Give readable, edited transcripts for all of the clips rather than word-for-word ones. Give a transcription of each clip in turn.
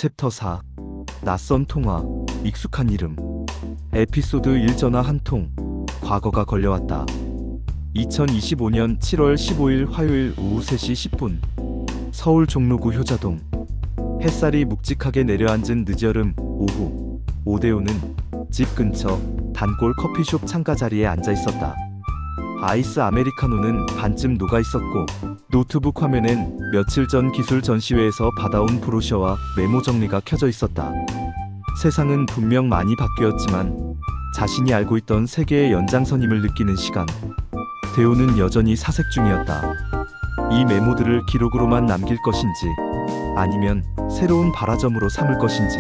챕터 4 낯선 통화, 익숙한 이름. 에피소드 1 전화 한 통. 과거가 걸려왔다. 2025년 7월 15일 화요일 오후 3시 10분. 서울 종로구 효자동. 햇살이 묵직하게 내려앉은 늦여름 오후. 오대호는 집 근처 단골 커피숍 창가 자리에 앉아 있었다. 아이스 아메리카노는 반쯤 녹아 있었고 노트북 화면엔 며칠 전 기술 전시회에서 받아온 브로셔와 메모 정리가 켜져 있었다. 세상은 분명 많이 바뀌었지만 자신이 알고 있던 세계의 연장선임을 느끼는 시간. 대호는 여전히 사색 중이었다. 이 메모들을 기록으로만 남길 것인지 아니면 새로운 발화점으로 삼을 것인지.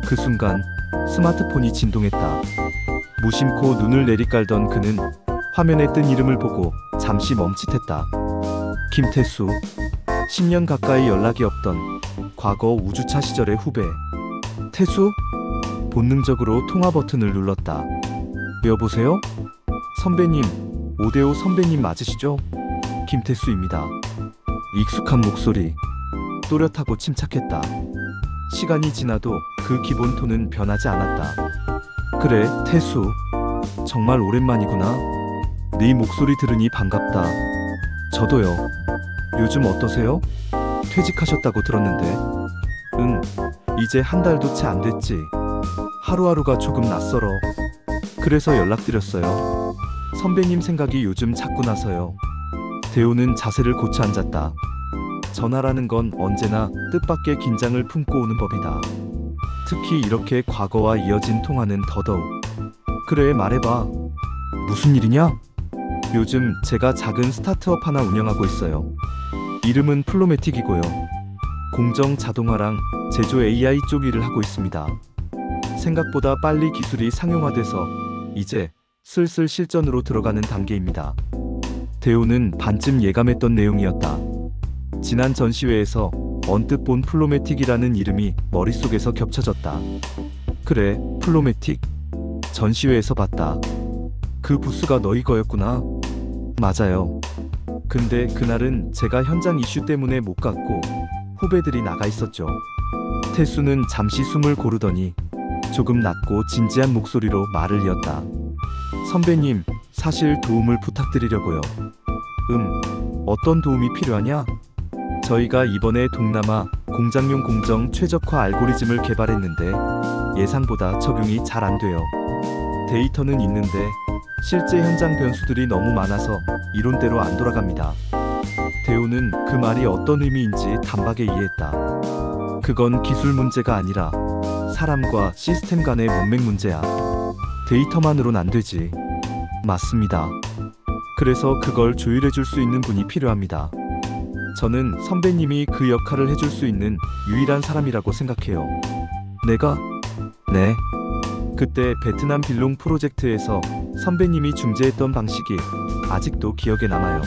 그 순간 스마트폰이 진동했다. 무심코 눈을 내리깔던 그는 화면에 뜬 이름을 보고 잠시 멈칫했다. 김태수. 10년 가까이 연락이 없던 과거 우주차 시절의 후배. 태수? 본능적으로 통화 버튼을 눌렀다. 여보세요? 선배님, 오대호 선배님 맞으시죠? 김태수입니다. 익숙한 목소리. 또렷하고 침착했다. 시간이 지나도 그 기본 톤은 변하지 않았다. 그래, 태수. 정말 오랜만이구나. 네 목소리 들으니 반갑다. 저도요. 요즘 어떠세요? 퇴직하셨다고 들었는데. 응, 이제 한 달도 채 안 됐지. 하루하루가 조금 낯설어. 그래서 연락드렸어요. 선배님 생각이 요즘 자꾸 나서요. 대호는 자세를 고쳐 앉았다. 전화라는 건 언제나 뜻밖의 긴장을 품고 오는 법이다. 특히 이렇게 과거와 이어진 통화는 더더욱. 그래, 말해봐. 무슨 일이냐? 요즘 제가 작은 스타트업 하나 운영하고 있어요. 이름은 플로매틱이고요. 공정 자동화랑 제조 AI 쪽 일을 하고 있습니다. 생각보다 빨리 기술이 상용화돼서 이제 슬슬 실전으로 들어가는 단계입니다. 대호는 반쯤 예감했던 내용이었다. 지난 전시회에서 언뜻 본 플로매틱이라는 이름이 머릿속에서 겹쳐졌다. 그래, 플로매틱. 전시회에서 봤다. 그 부스가 너희 거였구나. 맞아요. 근데 그날은 제가 현장 이슈 때문에 못 갔고 후배들이 나가 있었죠. 태수는 잠시 숨을 고르더니 조금 낮고 진지한 목소리로 말을 이었다. 선배님, 사실 도움을 부탁드리려고요. 어떤 도움이 필요하냐? 저희가 이번에 동남아 공장용 공정 최적화 알고리즘을 개발했는데 예상보다 적용이 잘 안 돼요. 데이터는 있는데 실제 현장 변수들이 너무 많아서 이론대로 안 돌아갑니다. 대호는 그 말이 어떤 의미인지 단박에 이해했다. 그건 기술 문제가 아니라 사람과 시스템 간의 문맥 문제야. 데이터만으론 안 되지. 맞습니다. 그래서 그걸 조율해 줄 수 있는 분이 필요합니다. 저는 선배님이 그 역할을 해줄 수 있는 유일한 사람이라고 생각해요. 내가? 네. 그때 베트남 빌롱 프로젝트에서 선배님이 중재했던 방식이 아직도 기억에 남아요.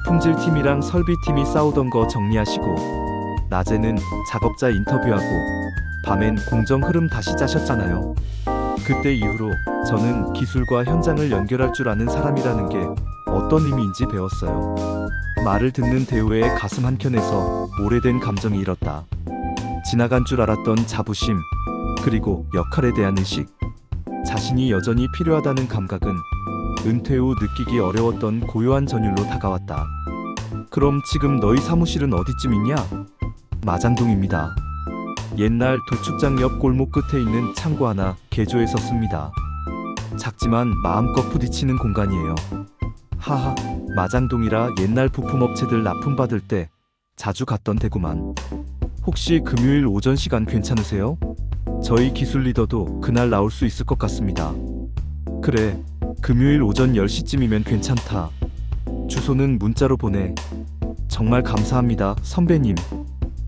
품질팀이랑 설비팀이 싸우던 거 정리하시고 낮에는 작업자 인터뷰하고 밤엔 공정 흐름 다시 짜셨잖아요. 그때 이후로 저는 기술과 현장을 연결할 줄 아는 사람이라는 게 어떤 의미인지 배웠어요. 말을 듣는 대호의 가슴 한켠에서 오래된 감정이 일었다. 지나간 줄 알았던 자부심, 그리고 역할에 대한 의식. 자신이 여전히 필요하다는 감각은 은퇴 후 느끼기 어려웠던 고요한 전율로 다가왔다. 그럼 지금 너희 사무실은 어디쯤 있냐? 마장동입니다. 옛날 도축장 옆 골목 끝에 있는 창고 하나 개조했었습니다. 작지만 마음껏 부딪히는 공간이에요. 하하, 마장동이라 옛날 부품업체들 납품받을 때 자주 갔던 데구만. 혹시 금요일 오전 시간 괜찮으세요? 저희 기술 리더도 그날 나올 수 있을 것 같습니다. 그래, 금요일 오전 10시쯤이면 괜찮다. 주소는 문자로 보내. 정말 감사합니다, 선배님.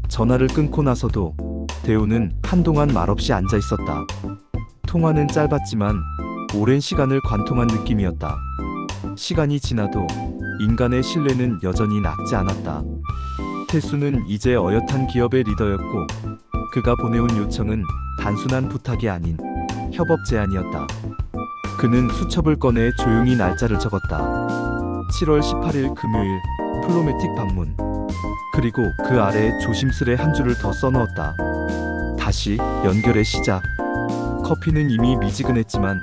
전화를 끊고 나서도 대호는 한동안 말없이 앉아 있었다. 통화는 짧았지만 오랜 시간을 관통한 느낌이었다. 시간이 지나도 인간의 신뢰는 여전히 낙지 않았다. 태수는 이제 어엿한 기업의 리더였고 그가 보내온 요청은 단순한 부탁이 아닌 협업 제안이었다. 그는 수첩을 꺼내 조용히 날짜를 적었다. 7월 18일 금요일 플로매틱 방문. 그리고 그 아래에 조심스레 한 줄을 더 써넣었다. 다시 연결의 시작. 커피는 이미 미지근했지만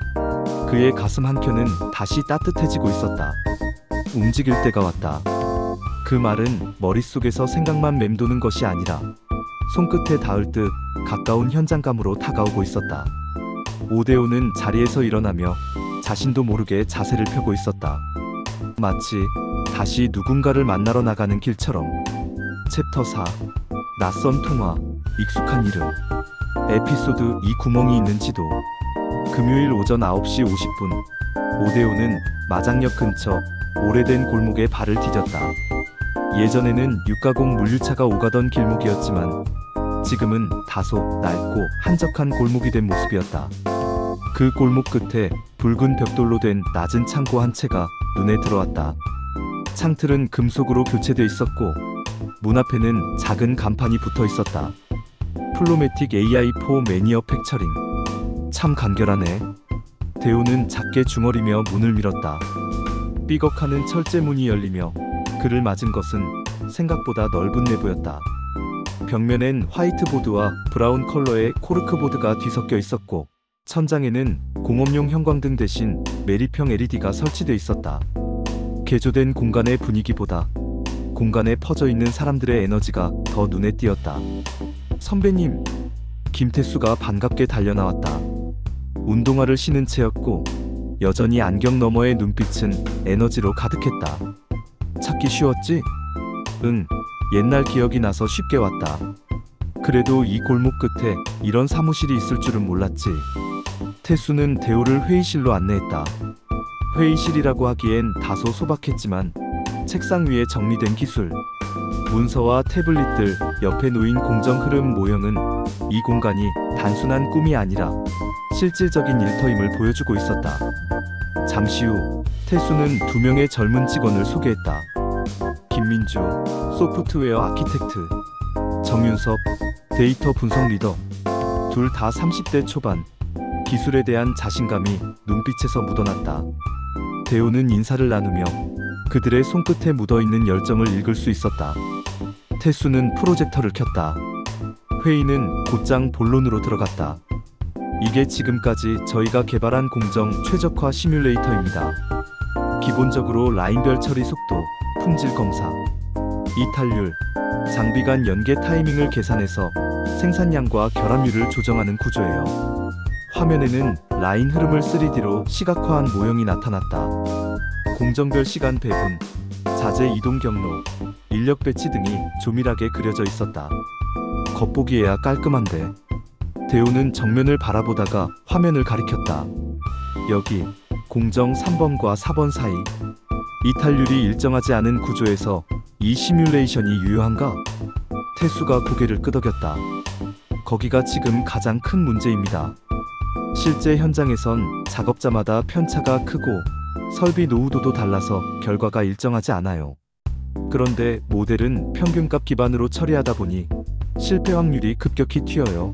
그의 가슴 한켠은 다시 따뜻해지고 있었다. 움직일 때가 왔다. 그 말은 머릿속에서 생각만 맴도는 것이 아니라 손끝에 닿을 듯 가까운 현장감으로 다가오고 있었다. 오대오는 자리에서 일어나며 자신도 모르게 자세를 펴고 있었다. 마치 다시 누군가를 만나러 나가는 길처럼. 챕터 4. 낯선 통화, 익숙한 이름. 에피소드 2. 구멍이 있는 지도. 금요일 오전 9시 50분 오대오는 마장역 근처 오래된 골목에 발을 디뎠다. 예전에는 육가공 물류차가 오가던 길목이었지만 지금은 다소 낡고 한적한 골목이 된 모습이었다. 그 골목 끝에 붉은 벽돌로 된 낮은 창고 한 채가 눈에 들어왔다. 창틀은 금속으로 교체돼 있었고 문 앞에는 작은 간판이 붙어 있었다. 플로매틱 AI4 매니어 팩처링. 참 간결하네. 대호는 작게 중얼이며 문을 밀었다. 삐걱하는 철제 문이 열리며 그를 맞은 것은 생각보다 넓은 내부였다. 벽면엔 화이트보드와 브라운 컬러의 코르크보드가 뒤섞여 있었고 천장에는 공업용 형광등 대신 매립형 LED가 설치돼 있었다. 개조된 공간의 분위기보다 공간에 퍼져 있는 사람들의 에너지가 더 눈에 띄었다. 선배님, 김태수가 반갑게 달려나왔다. 운동화를 신은 채였고 여전히 안경 너머의 눈빛은 에너지로 가득했다. 찾기 쉬웠지? 응, 옛날 기억이 나서 쉽게 왔다. 그래도 이 골목 끝에 이런 사무실이 있을 줄은 몰랐지. 태수는 대호를 회의실로 안내했다. 회의실이라고 하기엔 다소 소박했지만 책상 위에 정리된 기술, 문서와 태블릿들, 옆에 놓인 공정 흐름 모형은 이 공간이 단순한 꿈이 아니라 실질적인 일터임을 보여주고 있었다. 잠시 후 태수는 2명의 젊은 직원을 소개했다. 김민주, 소프트웨어 아키텍트, 정윤섭, 데이터 분석 리더. 둘 다 30대 초반. 기술에 대한 자신감이 눈빛에서 묻어났다. 대호는 인사를 나누며 그들의 손끝에 묻어있는 열정을 읽을 수 있었다. 태수는 프로젝터를 켰다. 회의는 곧장 본론으로 들어갔다. 이게 지금까지 저희가 개발한 공정 최적화 시뮬레이터입니다. 기본적으로 라인별 처리 속도, 품질 검사, 이탈률, 장비 간 연계 타이밍을 계산해서 생산량과 결함률을 조정하는 구조예요. 화면에는 라인 흐름을 3D로 시각화한 모형이 나타났다. 공정별 시간 배분, 자재 이동 경로, 인력 배치 등이 조밀하게 그려져 있었다. 겉보기에야 깔끔한데. 대호는 정면을 바라보다가 화면을 가리켰다. 여기 공정 3번과 4번 사이. 이탈률이 일정하지 않은 구조에서 이 시뮬레이션이 유효한가? 태수가 고개를 끄덕였다. 거기가 지금 가장 큰 문제입니다. 실제 현장에선 작업자마다 편차가 크고 설비 노후도도 달라서 결과가 일정하지 않아요. 그런데 모델은 평균값 기반으로 처리하다 보니 실패 확률이 급격히 튀어요.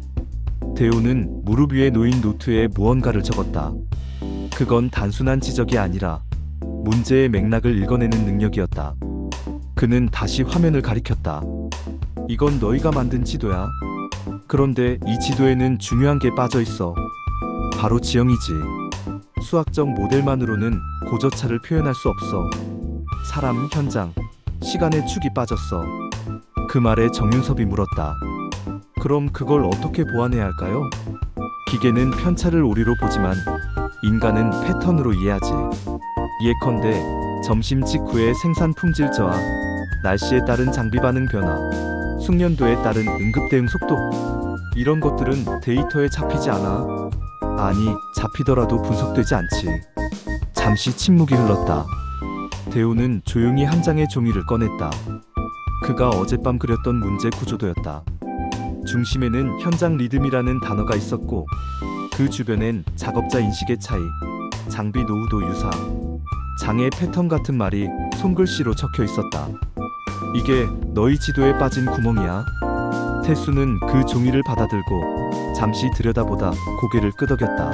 대호는 무릎 위에 놓인 노트에 무언가를 적었다. 그건 단순한 지적이 아니라 문제의 맥락을 읽어내는 능력이었다. 그는 다시 화면을 가리켰다. 이건 너희가 만든 지도야. 그런데 이 지도에는 중요한 게 빠져 있어. 바로 지형이지. 수학적 모델만으로는 고저차를 표현할 수 없어. 사람, 현장, 시간의 축이 빠졌어. 그 말에 정윤섭이 물었다. 그럼 그걸 어떻게 보완해야 할까요? 기계는 편차를 오류로 보지만 인간은 패턴으로 이해하지. 예컨대 점심 직후의 생산 품질 저하, 날씨에 따른 장비 반응 변화, 숙련도에 따른 응급 대응 속도. 이런 것들은 데이터에 잡히지 않아. 아니, 잡히더라도 분석되지 않지. 잠시 침묵이 흘렀다. 대호는 조용히 한 장의 종이를 꺼냈다. 그가 어젯밤 그렸던 문제 구조도였다. 중심에는 현장 리듬이라는 단어가 있었고 그 주변엔 작업자 인식의 차이, 장비 노후도 유사, 장애 패턴 같은 말이 손글씨로 적혀 있었다. 이게 너희 지도에 빠진 구멍이야. 태수는 그 종이를 받아들고 잠시 들여다보다 고개를 끄덕였다.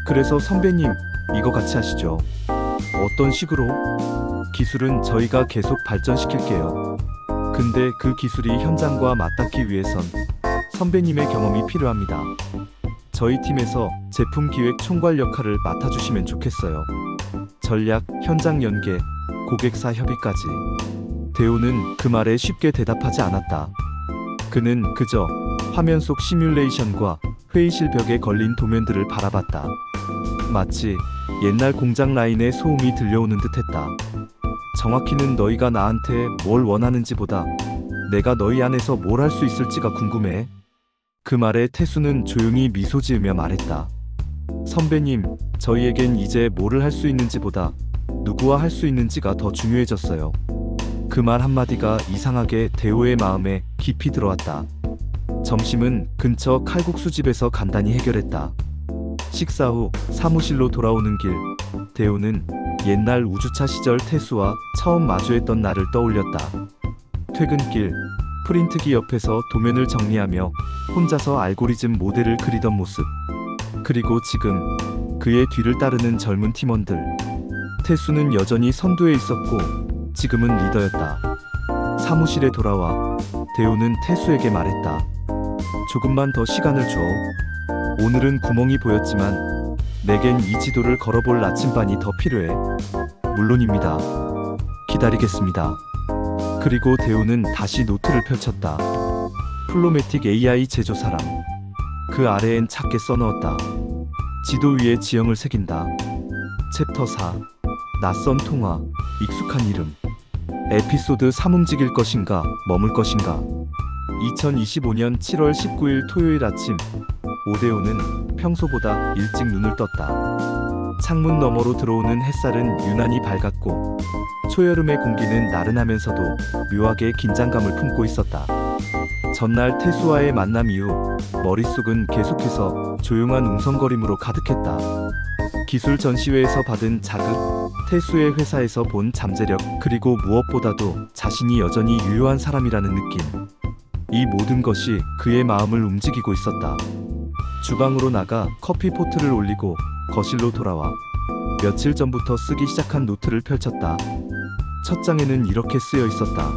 그래서 선배님, 이거 같이 하시죠. 어떤 식으로? 기술은 저희가 계속 발전시킬게요. 근데 그 기술이 현장과 맞닿기 위해선 선배님의 경험이 필요합니다. 저희 팀에서 제품 기획 총괄 역할을 맡아주시면 좋겠어요. 전략, 현장 연계, 고객사 협의까지. 대우는 그 말에 쉽게 대답하지 않았다. 그는 그저 화면 속 시뮬레이션과 회의실 벽에 걸린 도면들을 바라봤다. 마치 옛날 공장 라인의 소음이 들려오는 듯했다. 정확히는 너희가 나한테 뭘 원하는지보다 내가 너희 안에서 뭘 할 수 있을지가 궁금해. 그 말에 태수는 조용히 미소 지으며 말했다. 선배님, 저희에겐 이제 뭐를 할 수 있는지보다 누구와 할 수 있는지가 더 중요해졌어요. 그 말 한마디가 이상하게 대호의 마음에 깊이 들어왔다. 점심은 근처 칼국수집에서 간단히 해결했다. 식사 후 사무실로 돌아오는 길, 대호는 옛날 우주차 시절 태수와 처음 마주했던 날을 떠올렸다. 퇴근길, 프린트기 옆에서 도면을 정리하며 혼자서 알고리즘 모델을 그리던 모습. 그리고 지금 그의 뒤를 따르는 젊은 팀원들. 태수는 여전히 선두에 있었고 지금은 리더였다. 사무실에 돌아와 대우는 태수에게 말했다. 조금만 더 시간을 줘. 오늘은 구멍이 보였지만 내겐 이 지도를 걸어볼 나침반이 더 필요해. 물론입니다. 기다리겠습니다. 그리고 대우는 다시 노트를 펼쳤다. 플로매틱 AI 제조사람. 그 아래엔 작게 써넣었다. 지도 위에 지형을 새긴다. 챕터 4. 낯선 통화, 익숙한 이름. 에피소드 3. 움직일 것인가, 머물 것인가. 2025년 7월 19일 토요일 아침, 오대호는 평소보다 일찍 눈을 떴다. 창문 너머로 들어오는 햇살은 유난히 밝았고 초여름의 공기는 나른하면서도 묘하게 긴장감을 품고 있었다. 전날 태수와의 만남 이후 머릿속은 계속해서 조용한 웅성거림으로 가득했다. 기술 전시회에서 받은 자극, 태수의 회사에서 본 잠재력, 그리고 무엇보다도 자신이 여전히 유효한 사람이라는 느낌. 이 모든 것이 그의 마음을 움직이고 있었다. 주방으로 나가 커피 포트를 올리고 거실로 돌아와 며칠 전부터 쓰기 시작한 노트를 펼쳤다. 첫 장에는 이렇게 쓰여 있었다.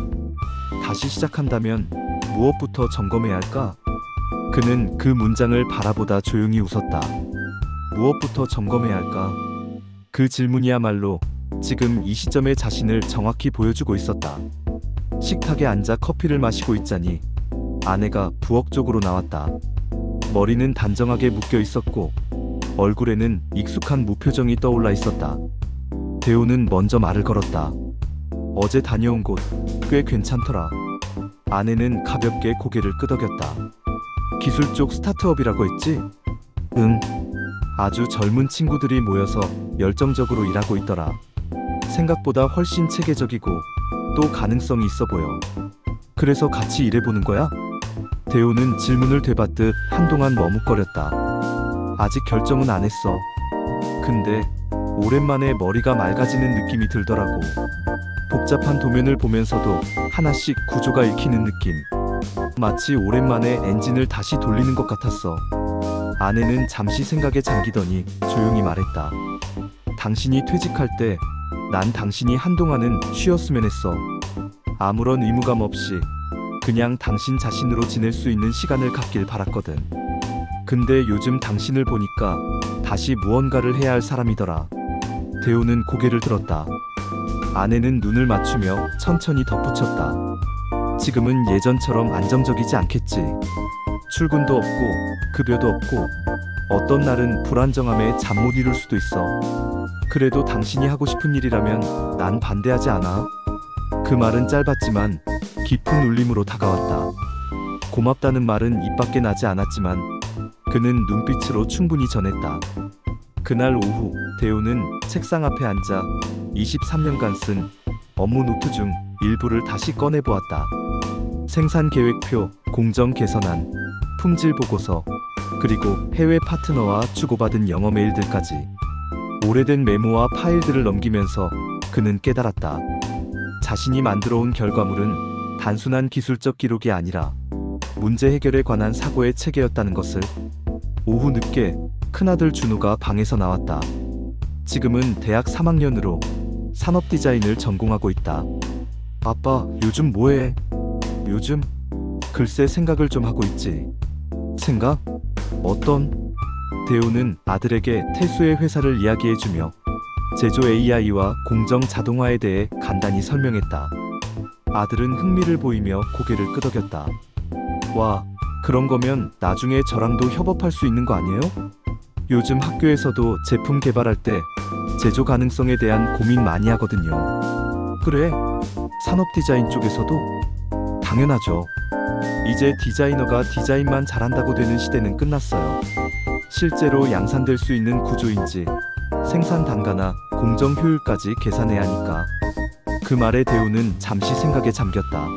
다시 시작한다면 무엇부터 점검해야 할까? 그는 그 문장을 바라보다 조용히 웃었다. 무엇부터 점검해야 할까? 그 질문이야말로 지금 이 시점의 자신을 정확히 보여주고 있었다. 식탁에 앉아 커피를 마시고 있자니 아내가 부엌 쪽으로 나왔다. 머리는 단정하게 묶여 있었고 얼굴에는 익숙한 무표정이 떠올라 있었다. 대호는 먼저 말을 걸었다. 어제 다녀온 곳 꽤 괜찮더라. 아내는 가볍게 고개를 끄덕였다. 기술 쪽 스타트업이라고 했지? 응. 아주 젊은 친구들이 모여서 열정적으로 일하고 있더라. 생각보다 훨씬 체계적이고 또 가능성이 있어 보여. 그래서 같이 일해보는 거야? 대호는 질문을 되받듯 한동안 머뭇거렸다. 아직 결정은 안 했어. 근데 오랜만에 머리가 맑아지는 느낌이 들더라고. 복잡한 도면을 보면서도 하나씩 구조가 읽히는 느낌. 마치 오랜만에 엔진을 다시 돌리는 것 같았어. 아내는 잠시 생각에 잠기더니 조용히 말했다. 당신이 퇴직할 때 난 당신이 한동안은 쉬었으면 했어. 아무런 의무감 없이 그냥 당신 자신으로 지낼 수 있는 시간을 갖길 바랐거든. 근데 요즘 당신을 보니까 다시 무언가를 해야 할 사람이더라. 대호는 고개를 들었다. 아내는 눈을 맞추며 천천히 덧붙였다. 지금은 예전처럼 안정적이지 않겠지. 출근도 없고 급여도 없고 어떤 날은 불안정함에 잠 못 이룰 수도 있어. 그래도 당신이 하고 싶은 일이라면 난 반대하지 않아. 그 말은 짧았지만 깊은 울림으로 다가왔다. 고맙다는 말은 입 밖에 나지 않았지만 그는 눈빛으로 충분히 전했다. 그날 오후 대호는 책상 앞에 앉아 23년간 쓴 업무 노트 중 일부를 다시 꺼내보았다. 생산 계획표, 공정 개선안, 품질 보고서, 그리고 해외 파트너와 주고받은 영어 메일들까지. 오래된 메모와 파일들을 넘기면서 그는 깨달았다. 자신이 만들어온 결과물은 단순한 기술적 기록이 아니라 문제 해결에 관한 사고의 체계였다는 것을. 오후 늦게 큰아들 준우가 방에서 나왔다. 지금은 대학 3학년으로 산업 디자인을 전공하고 있다. 아빠, 요즘 뭐해? 요즘? 글쎄 생각을 좀 하고 있지. 업체인가? 어떤? 대우는 아들에게 태수의 회사를 이야기해주며 제조 AI와 공정 자동화에 대해 간단히 설명했다. 아들은 흥미를 보이며 고개를 끄덕였다. 와, 그런 거면 나중에 저랑도 협업할 수 있는 거 아니에요? 요즘 학교에서도 제품 개발할 때 제조 가능성에 대한 고민 많이 하거든요. 그래, 산업 디자인 쪽에서도? 당연하죠. 이제 디자이너가 디자인만 잘한다고 되는 시대는 끝났어요. 실제로 양산될 수 있는 구조인지 생산 단가나 공정 효율까지 계산해야 하니까. 그 말에 대우는 잠시 생각에 잠겼다.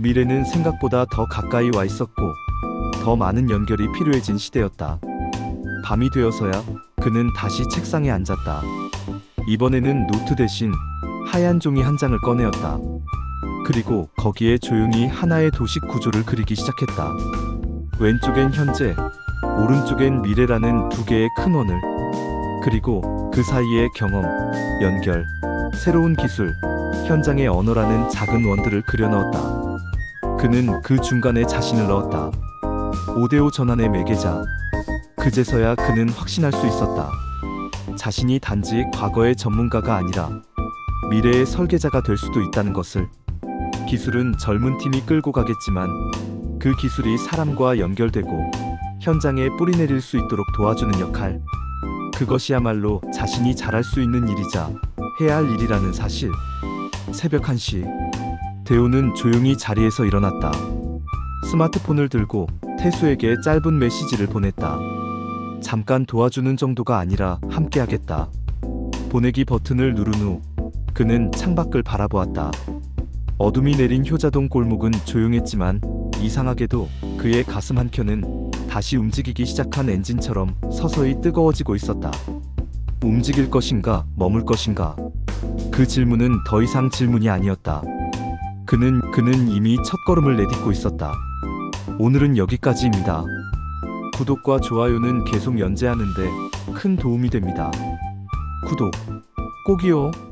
미래는 생각보다 더 가까이 와 있었고 더 많은 연결이 필요해진 시대였다. 밤이 되어서야 그는 다시 책상에 앉았다. 이번에는 노트 대신 하얀 종이 한 장을 꺼내었다. 그리고 거기에 조용히 하나의 도식 구조를 그리기 시작했다. 왼쪽엔 현재, 오른쪽엔 미래라는 두 개의 큰 원을, 그리고 그 사이에 경험, 연결, 새로운 기술, 현장의 언어라는 작은 원들을 그려 넣었다. 그는 그 중간에 자신을 넣었다. 5대5 전환의 매개자. 그제서야 그는 확신할 수 있었다. 자신이 단지 과거의 전문가가 아니라 미래의 설계자가 될 수도 있다는 것을. 기술은 젊은 팀이 끌고 가겠지만 그 기술이 사람과 연결되고 현장에 뿌리내릴 수 있도록 도와주는 역할. 그것이야말로 자신이 잘할 수 있는 일이자 해야 할 일이라는 사실. 새벽 1시. 대우는 조용히 자리에서 일어났다. 스마트폰을 들고 태수에게 짧은 메시지를 보냈다. 잠깐 도와주는 정도가 아니라 함께하겠다. 보내기 버튼을 누른 후 그는 창밖을 바라보았다. 어둠이 내린 효자동 골목은 조용했지만 이상하게도 그의 가슴 한켠은 다시 움직이기 시작한 엔진처럼 서서히 뜨거워지고 있었다. 움직일 것인가, 머물 것인가? 그 질문은 더 이상 질문이 아니었다. 그는 이미 첫걸음을 내딛고 있었다. 오늘은 여기까지입니다. 구독과 좋아요는 계속 연재하는데 큰 도움이 됩니다. 구독 꼭이요.